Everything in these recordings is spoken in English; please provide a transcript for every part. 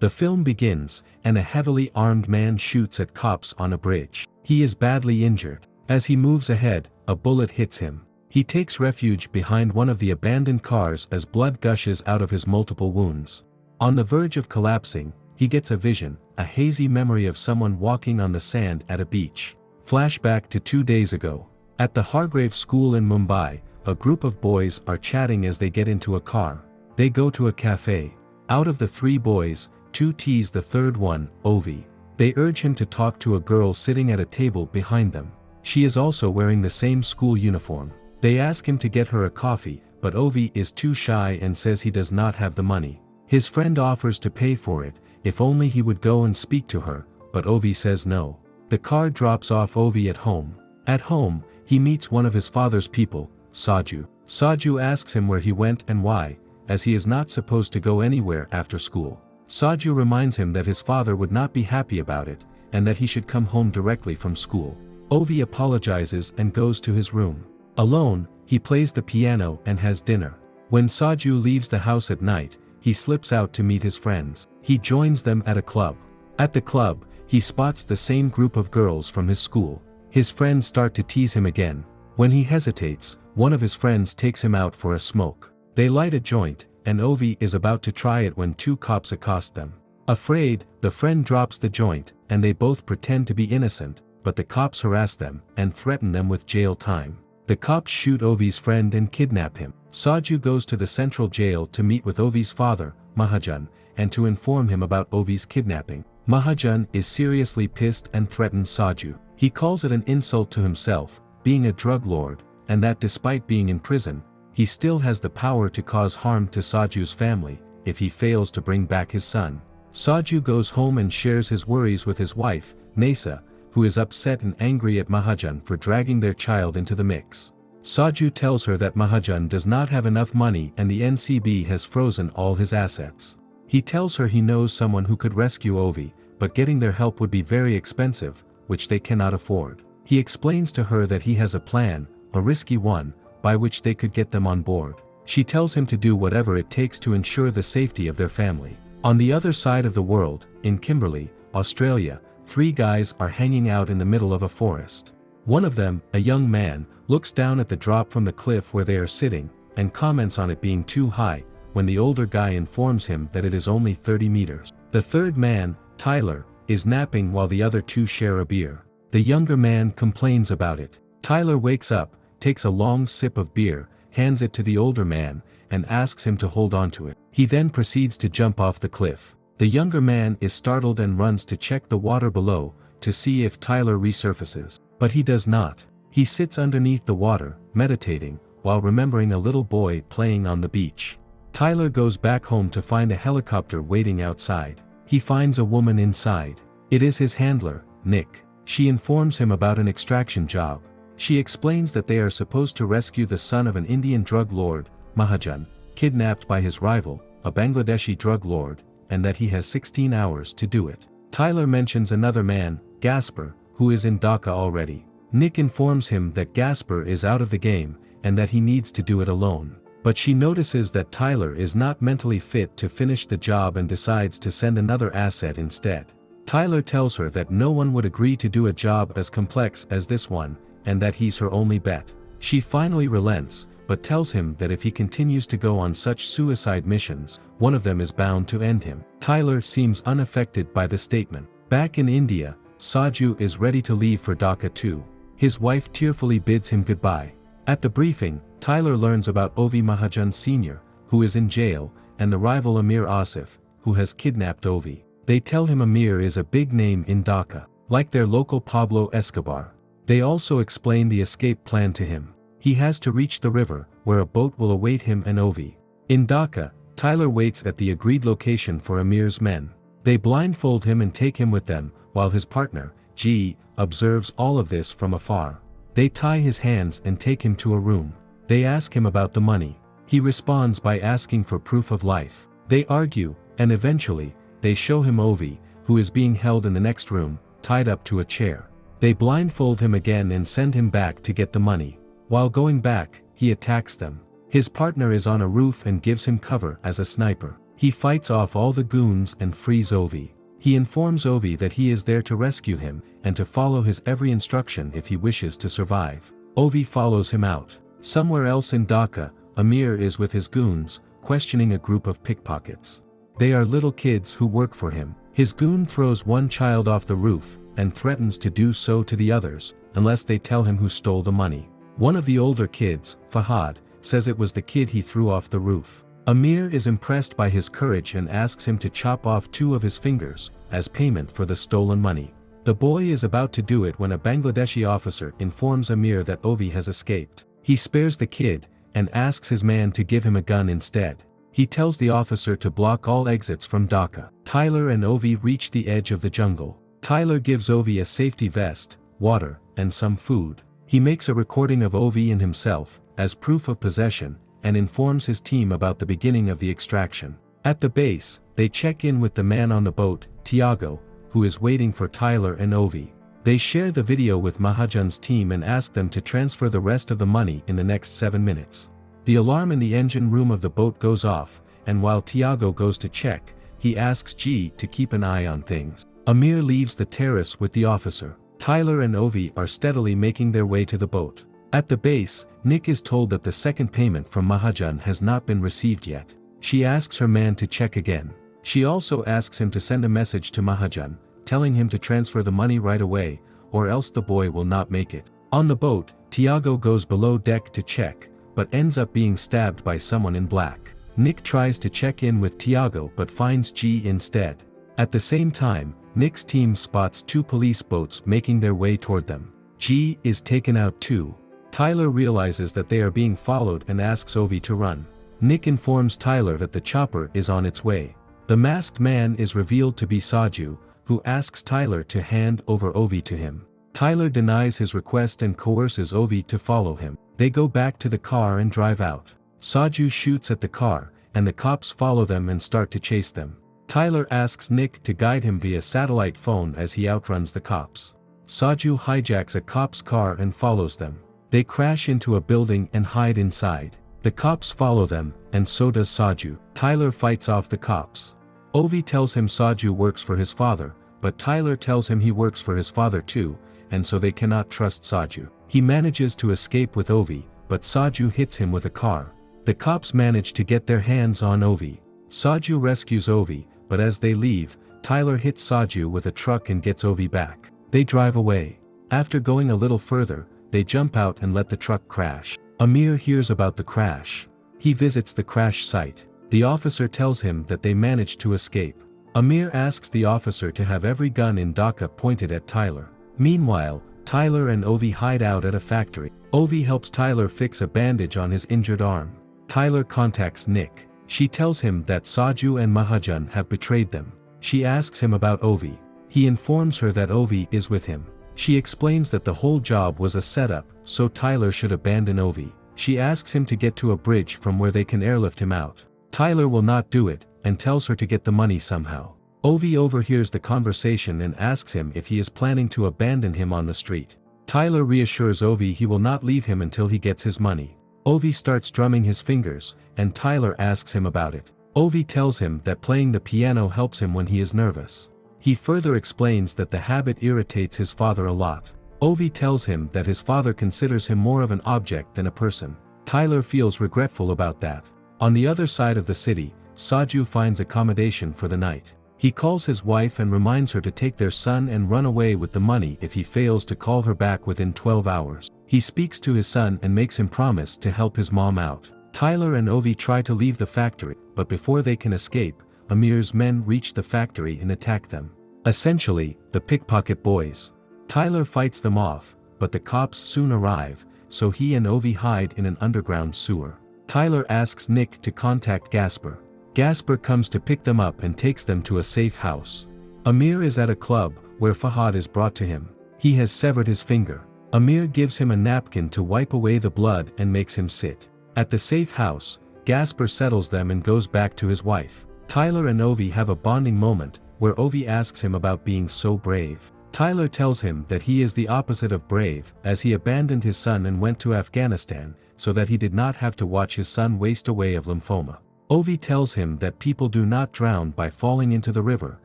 The film begins, and a heavily armed man shoots at cops on a bridge. He is badly injured. As he moves ahead, a bullet hits him. He takes refuge behind one of the abandoned cars as blood gushes out of his multiple wounds. On the verge of collapsing, he gets a vision, a hazy memory of someone walking on the sand at a beach. Flashback to 2 days ago. At the Hargrave School in Mumbai, a group of boys are chatting as they get into a car. They go to a cafe. Out of the 3 boys, 2 tease the third one, Ovi. They urge him to talk to a girl sitting at a table behind them. She is also wearing the same school uniform. They ask him to get her a coffee, but Ovi is too shy and says he does not have the money. His friend offers to pay for it, if only he would go and speak to her, but Ovi says no. The car drops off Ovi at home. At home, he meets one of his father's people, Saju. Saju asks him where he went and why, as he is not supposed to go anywhere after school. Saju reminds him that his father would not be happy about it, and that he should come home directly from school. Ovi apologizes and goes to his room. Alone, he plays the piano and has dinner. When Saju leaves the house at night, he slips out to meet his friends. He joins them at a club. At the club, he spots the same group of girls from his school. His friends start to tease him again. When he hesitates, one of his friends takes him out for a smoke. They light a joint, and Ovi is about to try it when 2 cops accost them. Afraid, the friend drops the joint, and they both pretend to be innocent, but the cops harass them and threaten them with jail time. The cops shoot Ovi's friend and kidnap him. Saju goes to the central jail to meet with Ovi's father, Mahajan, and to inform him about Ovi's kidnapping. Mahajan is seriously pissed and threatens Saju. He calls it an insult to himself, being a drug lord, and that despite being in prison, he still has the power to cause harm to Saju's family, if he fails to bring back his son. Saju goes home and shares his worries with his wife, Nesa, who is upset and angry at Mahajan for dragging their child into the mix. Saju tells her that Mahajan does not have enough money and the NCB has frozen all his assets. He tells her he knows someone who could rescue Ovi, but getting their help would be very expensive, which they cannot afford. He explains to her that he has a plan, a risky one, by which they could get them on board. She tells him to do whatever it takes to ensure the safety of their family. On the other side of the world, in Kimberley, Australia, 3 guys are hanging out in the middle of a forest. One of them, a young man, looks down at the drop from the cliff where they are sitting, and comments on it being too high, when the older guy informs him that it is only 30 meters. The third man, Tyler, is napping while the other 2 share a beer. The younger man complains about it. Tyler wakes up, takes a long sip of beer, hands it to the older man, and asks him to hold on to it. He then proceeds to jump off the cliff. The younger man is startled and runs to check the water below, to see if Tyler resurfaces. But he does not. He sits underneath the water, meditating, while remembering a little boy playing on the beach. Tyler goes back home to find a helicopter waiting outside. He finds a woman inside. It is his handler, Nick. She informs him about an extraction job. She explains that they are supposed to rescue the son of an Indian drug lord, Mahajan, kidnapped by his rival, a Bangladeshi drug lord, and that he has 16 hours to do it. Tyler mentions another man, Gasper, who is in Dhaka already. Nick informs him that Gasper is out of the game, and that he needs to do it alone. But she notices that Tyler is not mentally fit to finish the job and decides to send another asset instead. Tyler tells her that no one would agree to do a job as complex as this one, and that he's her only bet. She finally relents, but tells him that if he continues to go on such suicide missions, one of them is bound to end him. Tyler seems unaffected by the statement. Back in India, Saju is ready to leave for Dhaka too. His wife tearfully bids him goodbye. At the briefing, Tyler learns about Ovi Mahajan Sr., who is in jail, and the rival Amir Asif, who has kidnapped Ovi. They tell him Amir is a big name in Dhaka, like their local Pablo Escobar. They also explain the escape plan to him. He has to reach the river, where a boat will await him and Ovi. In Dhaka, Tyler waits at the agreed location for Amir's men. They blindfold him and take him with them, while his partner, G, observes all of this from afar. They tie his hands and take him to a room. They ask him about the money. He responds by asking for proof of life. They argue, and eventually, they show him Ovi, who is being held in the next room, tied up to a chair. They blindfold him again and send him back to get the money. While going back, he attacks them. His partner is on a roof and gives him cover as a sniper. He fights off all the goons and frees Ovi. He informs Ovi that he is there to rescue him, and to follow his every instruction if he wishes to survive. Ovi follows him out. Somewhere else in Dhaka, Amir is with his goons, questioning a group of pickpockets. They are little kids who work for him. His goon throws one child off the roof, and threatens to do so to the others, unless they tell him who stole the money. One of the older kids, Fahad, says it was the kid he threw off the roof. Amir is impressed by his courage and asks him to chop off 2 of his fingers, as payment for the stolen money. The boy is about to do it when a Bangladeshi officer informs Amir that Ovi has escaped. He spares the kid, and asks his man to give him a gun instead. He tells the officer to block all exits from Dhaka. Tyler and Ovi reach the edge of the jungle. Tyler gives Ovi a safety vest, water, and some food. He makes a recording of Ovi and himself, as proof of possession, and informs his team about the beginning of the extraction. At the base, they check in with the man on the boat, Tiago, who is waiting for Tyler and Ovi. They share the video with Mahajan's team and ask them to transfer the rest of the money in the next 7 minutes. The alarm in the engine room of the boat goes off, and while Tiago goes to check, he asks G to keep an eye on things. Amir leaves the terrace with the officer. Tyler and Ovi are steadily making their way to the boat. At the base, Nick is told that the second payment from Mahajan has not been received yet. She asks her man to check again. She also asks him to send a message to Mahajan, telling him to transfer the money right away, or else the boy will not make it. On the boat, Tiago goes below deck to check, but ends up being stabbed by someone in black. Nick tries to check in with Tiago but finds G instead. At the same time, Nick's team spots 2 police boats making their way toward them. G is taken out too. Tyler realizes that they are being followed and asks Ovi to run. Nick informs Tyler that the chopper is on its way. The masked man is revealed to be Saju, who asks Tyler to hand over Ovi to him. Tyler denies his request and coerces Ovi to follow him. They go back to the car and drive out. Saju shoots at the car, and the cops follow them and start to chase them. Tyler asks Nick to guide him via satellite phone as he outruns the cops. Saju hijacks a cop's car and follows them. They crash into a building and hide inside. The cops follow them, and so does Saju. Tyler fights off the cops. Ovi tells him Saju works for his father, but Tyler tells him he works for his father too, and so they cannot trust Saju. He manages to escape with Ovi, but Saju hits him with a car. The cops manage to get their hands on Ovi. Saju rescues Ovi, but as they leave, Tyler hits Saju with a truck and gets Ovi back. They drive away. After going a little further, they jump out and let the truck crash. Amir hears about the crash. He visits the crash site. The officer tells him that they managed to escape. Amir asks the officer to have every gun in Dhaka pointed at Tyler. Meanwhile, Tyler and Ovi hide out at a factory. Ovi helps Tyler fix a bandage on his injured arm. Tyler contacts Nick. She tells him that Saju and Mahajan have betrayed them. She asks him about Ovi. He informs her that Ovi is with him. She explains that the whole job was a setup, so Tyler should abandon Ovi. She asks him to get to a bridge from where they can airlift him out. Tyler will not do it, and tells her to get the money somehow. Ovi overhears the conversation and asks him if he is planning to abandon him on the street. Tyler reassures Ovi he will not leave him until he gets his money. Ovi starts drumming his fingers, and Tyler asks him about it. Ovi tells him that playing the piano helps him when he is nervous. He further explains that the habit irritates his father a lot. Ovi tells him that his father considers him more of an object than a person. Tyler feels regretful about that. On the other side of the city, Saju finds accommodation for the night. He calls his wife and reminds her to take their son and run away with the money if he fails to call her back within 12 hours. He speaks to his son and makes him promise to help his mom out. Tyler and Ovi try to leave the factory, but before they can escape, Amir's men reach the factory and attack them. Essentially, the pickpocket boys. Tyler fights them off, but the cops soon arrive, so he and Ovi hide in an underground sewer. Tyler asks Nick to contact Gasper. Gasper comes to pick them up and takes them to a safe house. Amir is at a club, where Fahad is brought to him. He has severed his finger. Amir gives him a napkin to wipe away the blood and makes him sit. At the safe house, Gasper settles them and goes back to his wife. Tyler and Ovi have a bonding moment, where Ovi asks him about being so brave. Tyler tells him that he is the opposite of brave, as he abandoned his son and went to Afghanistan, so that he did not have to watch his son waste away of lymphoma. Ovi tells him that people do not drown by falling into the river,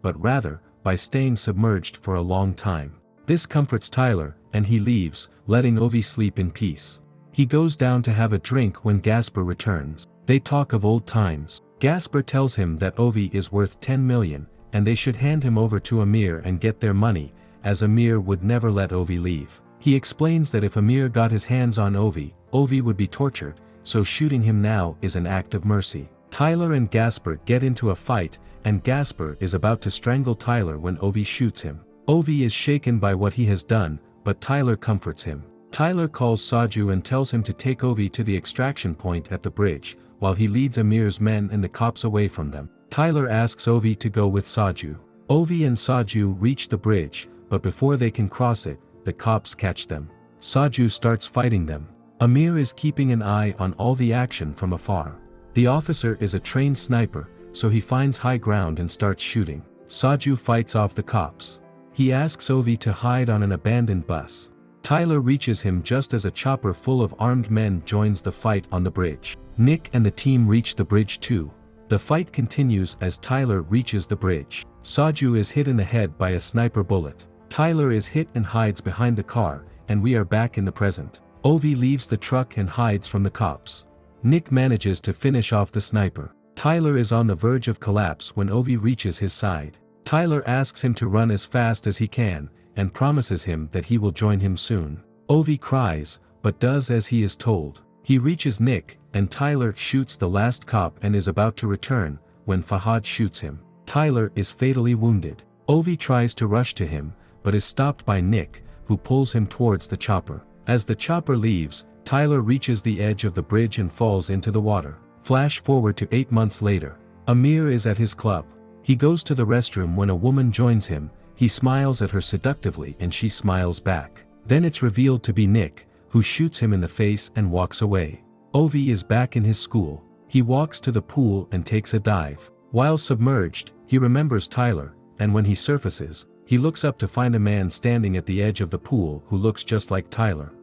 but rather, by staying submerged for a long time. This comforts Tyler, and he leaves, letting Ovi sleep in peace. He goes down to have a drink when Gasper returns. They talk of old times. Gasper tells him that Ovi is worth 10 million, and they should hand him over to Amir and get their money, as Amir would never let Ovi leave. He explains that if Amir got his hands on Ovi, Ovi would be tortured, so shooting him now is an act of mercy. Tyler and Gasper get into a fight, and Gasper is about to strangle Tyler when Ovi shoots him. Ovi is shaken by what he has done, but Tyler comforts him. Tyler calls Saju and tells him to take Ovi to the extraction point at the bridge, while he leads Amir's men and the cops away from them. Tyler asks Ovi to go with Saju. Ovi and Saju reach the bridge, but before they can cross it, the cops catch them. Saju starts fighting them. Amir is keeping an eye on all the action from afar. The officer is a trained sniper, so he finds high ground and starts shooting. Saju fights off the cops. He asks Ovi to hide on an abandoned bus. Tyler reaches him just as a chopper full of armed men joins the fight on the bridge. Nick and the team reach the bridge too. The fight continues as Tyler reaches the bridge. Saju is hit in the head by a sniper bullet. Tyler is hit and hides behind the car, and we are back in the present. Ovi leaves the truck and hides from the cops. Nick manages to finish off the sniper. Tyler is on the verge of collapse when Ovi reaches his side. Tyler asks him to run as fast as he can, and promises him that he will join him soon. Ovi cries, but does as he is told. He reaches Nick, and Tyler shoots the last cop and is about to return, when Fahad shoots him. Tyler is fatally wounded. Ovi tries to rush to him, but is stopped by Nick, who pulls him towards the chopper. As the chopper leaves, Tyler reaches the edge of the bridge and falls into the water. Flash forward to 8 months later. Amir is at his club. He goes to the restroom when a woman joins him. He smiles at her seductively and she smiles back. Then it's revealed to be Nick, who shoots him in the face and walks away. Ovi is back in his school. He walks to the pool and takes a dive. While submerged, he remembers Tyler, and when he surfaces, he looks up to find a man standing at the edge of the pool who looks just like Tyler.